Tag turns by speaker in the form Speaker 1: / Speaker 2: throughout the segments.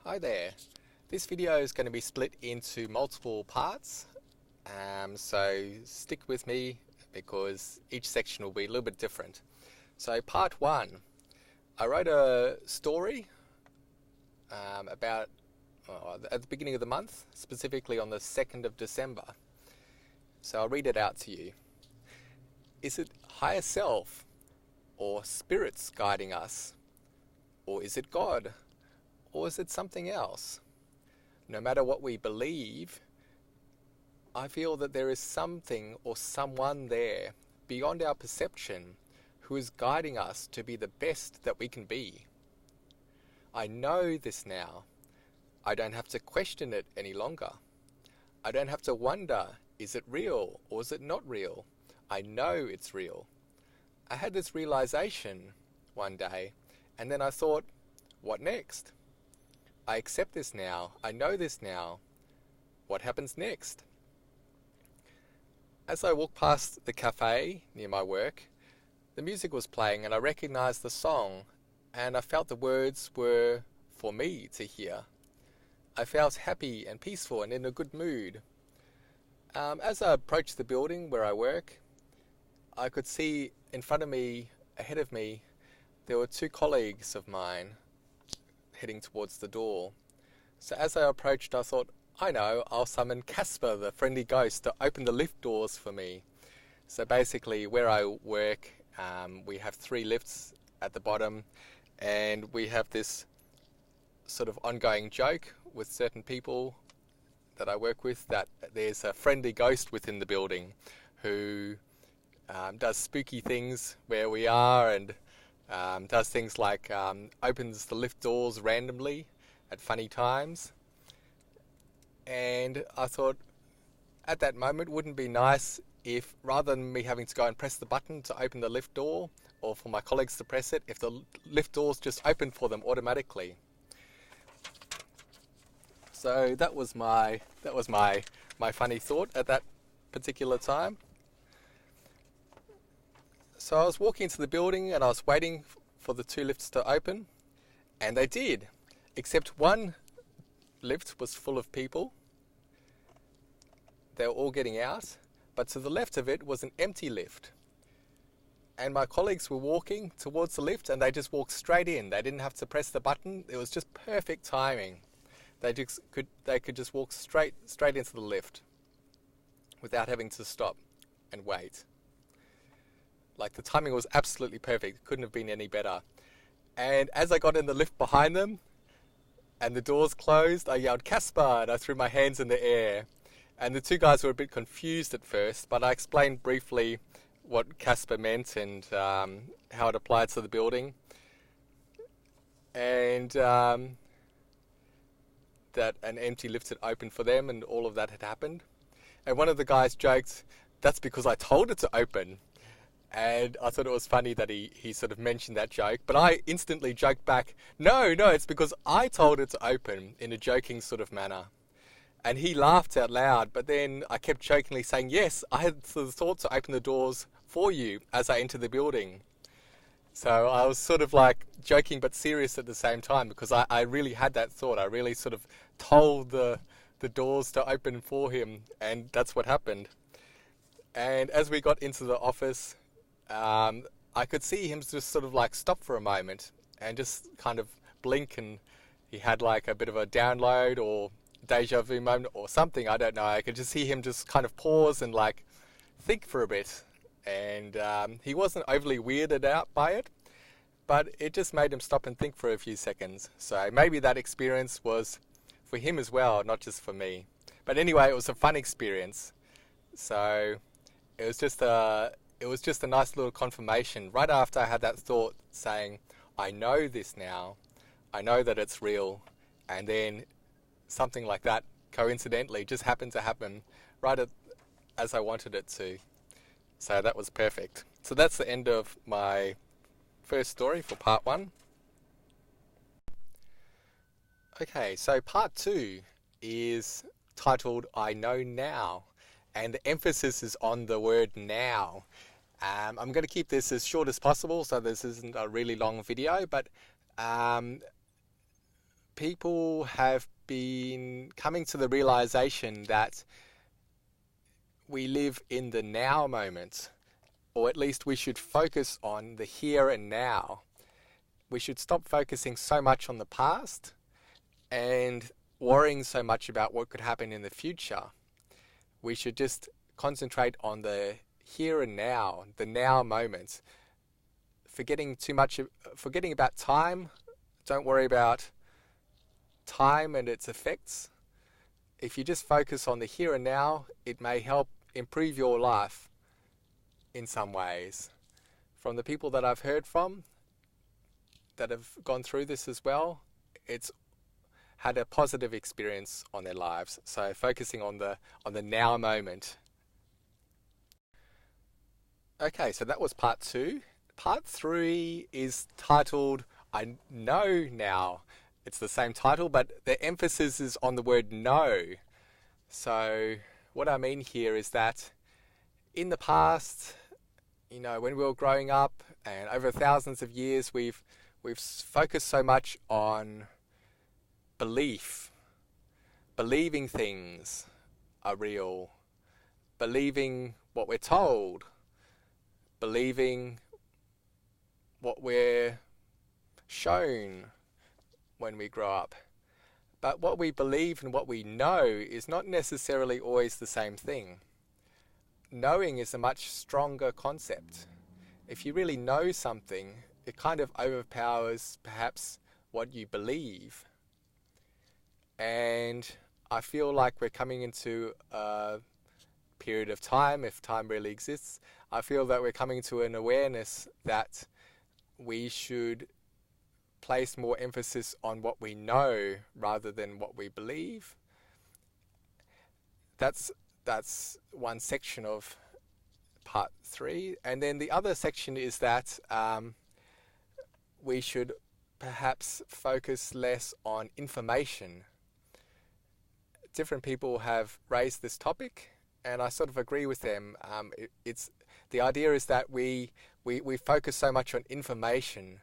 Speaker 1: Hi there. This video is going to be split into multiple parts, so stick with me because each section will be a little bit different. So part one, I wrote a story about at the beginning of the month, specifically on the 2nd of December. So I'll read it out to you. Is it higher self or spirits guiding us? Or is it God? Or is it something else? No matter what we believe, I feel that there is something or someone there beyond our perception who is guiding us to be the best that we can be. I know this now. I don't have to question it any longer. I don't have to wonder, is it real or is it not real? I know it's real. I had this realization one day, and then I thought, what next? I accept this now. I know this now. What happens next? As I walked past the cafe near my work, the music was playing and I recognized the song, and I felt the words were for me to hear. I felt happy and peaceful and in a good mood. As I approached the building where I work, I could see in front of me, ahead of me, there were two colleagues of mine heading towards the door. So as I approached, I thought, I know, I'll summon Casper, the friendly ghost, to open the lift doors for me. So basically, where I work, we have 3 lifts at the bottom, and we have this sort of ongoing joke with certain people that I work with, that there's a friendly ghost within the building who does spooky things where we are, and does things like opens the lift doors randomly at funny times. And I thought, at that moment, wouldn't it be nice if, rather than me having to go and press the button to open the lift door, or for my colleagues to press it, if the lift doors just opened for them automatically. So that was my funny thought at that particular time. So I was walking into the building and I was waiting for the 2 lifts to open, and they did, except one lift was full of people. They were all getting out, but to the left of it was an empty lift. And my colleagues were walking towards the lift and they just walked straight in. They didn't have to press the button. It was just perfect timing. They could just walk straight into the lift without having to stop and wait. Like, the timing was absolutely perfect. It couldn't have been any better. And as I got in the lift behind them and the doors closed, I yelled, Casper, and I threw my hands in the air. And the 2 guys were a bit confused at first, but I explained briefly what Casper meant and how it applied to the building. And that an empty lift had opened for them and all of that had happened. And one of the guys joked, that's because I told it to open. And I thought it was funny that he sort of mentioned that joke. But I instantly joked back, no, it's because I told it to open, in a joking sort of manner. And he laughed out loud, but then I kept jokingly saying, yes, I had the thought to open the doors for you as I entered the building. So I was sort of like joking but serious at the same time, because I really had that thought. I really sort of told the doors to open for him, and that's what happened. And as we got into the office, I could see him just sort of like stop for a moment and just kind of blink, and he had like a bit of a download or deja vu moment or something, I don't know. I could just see him just kind of pause and like think for a bit, and he wasn't overly weirded out by it, but it just made him stop and think for a few seconds. So maybe that experience was for him as well, not just for me. But anyway, it was a fun experience. So it was just a nice little confirmation right after I had that thought saying, I know this now, I know that it's real, and then something like that coincidentally just happened to happen right as I wanted it to. So that was perfect. So that's the end of my first story for part 1. Okay, so part 2 is titled I Know Now, and the emphasis is on the word now. I'm going to keep this as short as possible, so this isn't a really long video, but people have been coming to the realization that we live in the now moment, or at least we should focus on the here and now. We should stop focusing so much on the past and worrying so much about what could happen in the future. We should just concentrate on the here and now, the now moment. Forgetting about time. Don't worry about time and its effects. If you just focus on the here and now, it may help improve your life in some ways. From the people that I've heard from that have gone through this as well, it's had a positive experience on their lives. So focusing on the now moment. Okay, so that was part 2. Part 3 is titled I Know Now. It's the same title, but the emphasis is on the word know. So what I mean here is that in the past, when we were growing up and over thousands of years, we've focused so much on belief, believing things are real, believing what we're told, believing what we're shown when we grow up. But what we believe and what we know is not necessarily always the same thing. Knowing is a much stronger concept. If you really know something, it kind of overpowers perhaps what you believe. And I feel like we're coming into a period of time, if time really exists, I feel that we're coming to an awareness that we should place more emphasis on what we know rather than what we believe. That's one section of part 3. And then the other section is that we should perhaps focus less on information. Different people have raised this topic, and I sort of agree with them. It's the idea is that we focus so much on information.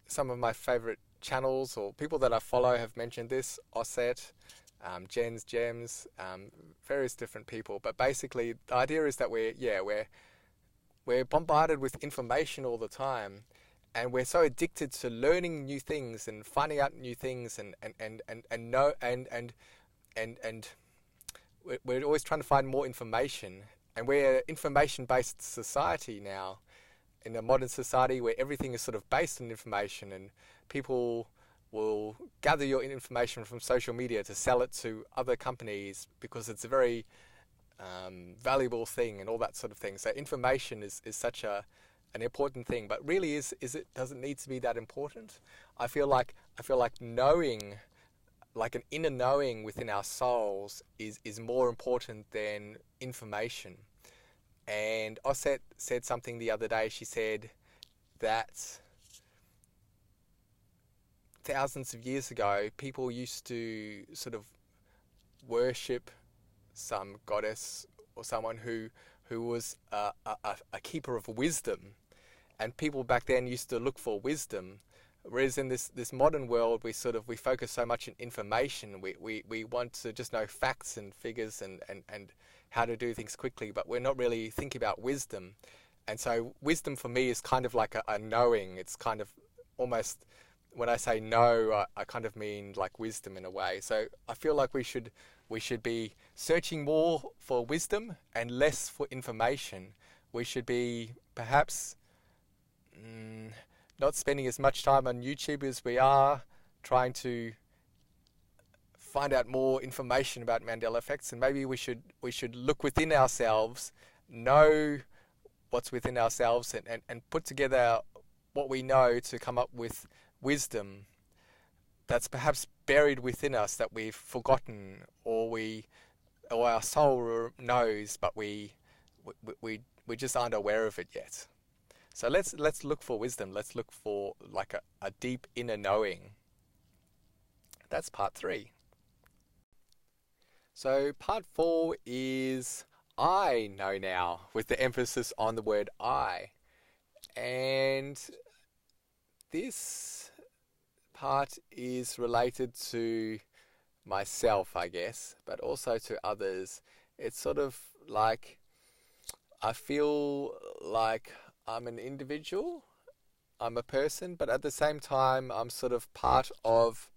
Speaker 1: Some of my favorite channels or people that I follow have mentioned this, Osset, Jen's Gems, various different people. But basically, the idea is that we're bombarded with information all the time, and we're so addicted to learning new things and finding out new things and we're always trying to find more information. And we're an information-based society now. In a modern society where everything is sort of based on information, and people will gather your information from social media to sell it to other companies because it's a very valuable thing and all that sort of thing. So information is such an important thing, but really does it need to be that important? I feel like knowing, like an inner knowing within our souls is more important than information. And Osset said something the other day. She said that thousands of years ago, people used to sort of worship some goddess or someone who was a keeper of wisdom. And people back then used to look for wisdom. Whereas in this modern world, we focus so much on information. We want to just know facts and figures and how to do things quickly, but we're not really thinking about wisdom. And so wisdom for me is kind of like a knowing. It's kind of almost, when I say know, I kind of mean like wisdom in a way. So I feel like we should be searching more for wisdom and less for information. We should be perhaps not spending as much time on YouTube as we are trying to find out more information about Mandela Effects, and maybe we should look within ourselves, know what's within ourselves, and put together what we know to come up with wisdom that's perhaps buried within us that we've forgotten, or our soul knows, but we just aren't aware of it yet. So let's look for wisdom. Let's look for like a deep inner knowing. That's part 3. So part 4 is I know now, with the emphasis on the word I. And this part is related to myself, I guess, but also to others. It's sort of like I feel like I'm an individual, I'm a person, but at the same time, I'm sort of part of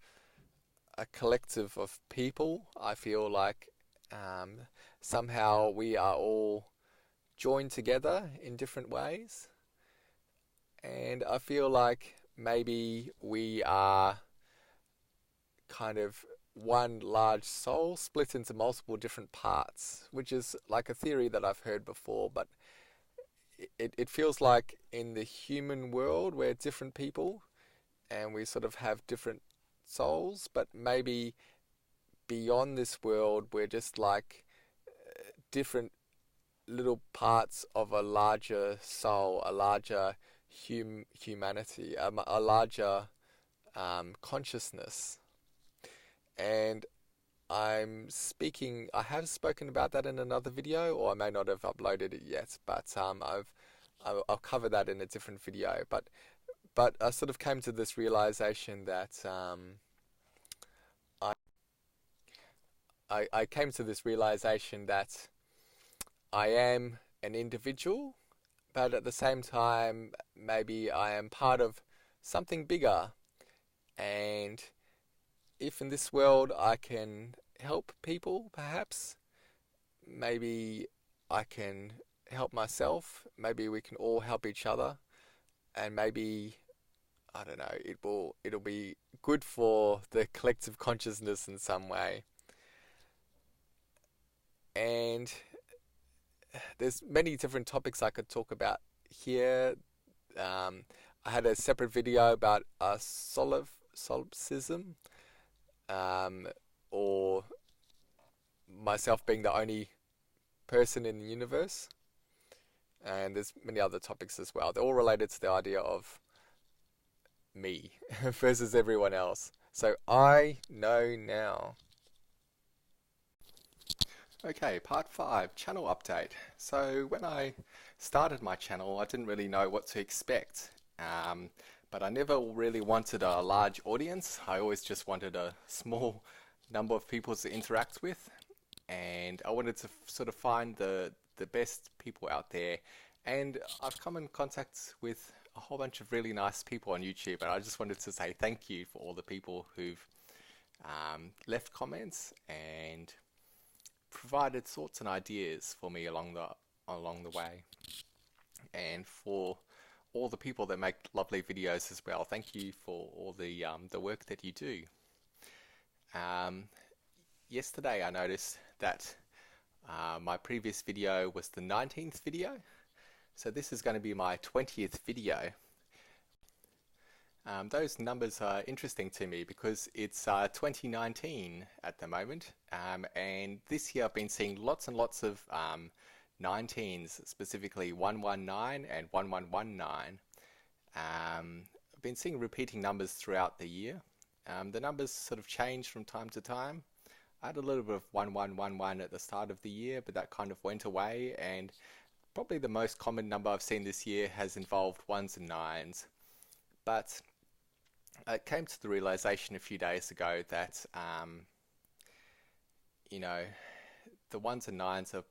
Speaker 1: a collective of people. I feel like somehow we are all joined together in different ways. And I feel like maybe we are kind of one large soul split into multiple different parts, which is like a theory that I've heard before, but it feels like in the human world we're different people and we sort of have different souls, but maybe beyond this world we're just like different little parts of a larger soul, a larger humanity, a larger consciousness. And I have spoken about that in another video, or I may not have uploaded it yet, but I'll cover that in a different video. But I sort of came to this realization that I came to this realization that I am an individual, but at the same time, maybe I am part of something bigger. And if in this world I can help people, perhaps, maybe I can help myself, maybe we can all help each other, and maybe, I don't know, it'll be good for the collective consciousness in some way. And there's many different topics I could talk about here. I had a separate video about solipsism, or myself being the only person in the universe. And there's many other topics as well. They're all related to the idea of me versus everyone else. So I know now. Okay, part 5, channel update. So when I started my channel, I didn't really know what to expect. But I never really wanted a large audience. I always just wanted a small number of people to interact with. And I wanted to sort of find the best people out there. And I've come in contact with a whole bunch of really nice people on YouTube. And I just wanted to say thank you for all the people who've left comments and provided thoughts and ideas for me along the way, and for all the people that make lovely videos as well. Thank you for all the work that you do. Yesterday I noticed that my previous video was the 19th video, so this is going to be my 20th video. Those numbers are interesting to me because it's 2019 at the moment, and this year I've been seeing lots and lots of 19s, specifically 119 and 1119. I've been seeing repeating numbers throughout the year. The numbers sort of change from time to time. I had a little bit of 1111 at the start of the year, but that kind of went away, and probably the most common number I've seen this year has involved 1s and 9s. But I came to the realization a few days ago that, you know, the 1s and 9s are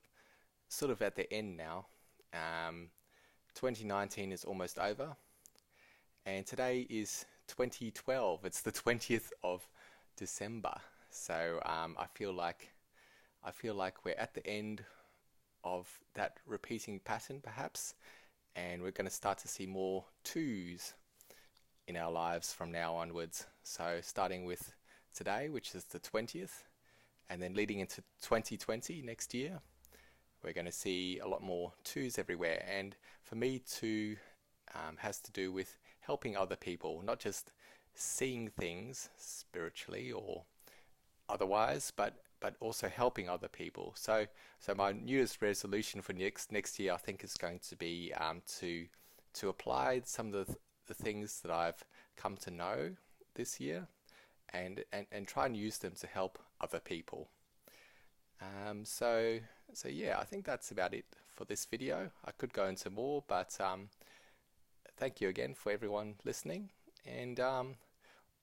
Speaker 1: sort of at the end now. 2019 is almost over, and today is 2012. It's the 20th of December. So I feel like we're at the end of that repeating pattern, perhaps, and we're going to start to see more 2s in our lives from now onwards. So starting with today, which is the 20th, and then leading into 2020 next year, we're going to see a lot more 2s everywhere. And for me, 2 has to do with helping other people, not just seeing things spiritually or otherwise, but also helping other people. So my New Year's resolution for next year, I think, is going to be to apply some of the things that I've come to know this year, and try and use them to help other people. So yeah, I think that's about it for this video. I could go into more, but thank you again for everyone listening, and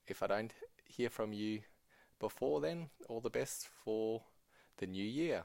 Speaker 1: if I don't hear from you before then, all the best for the new year.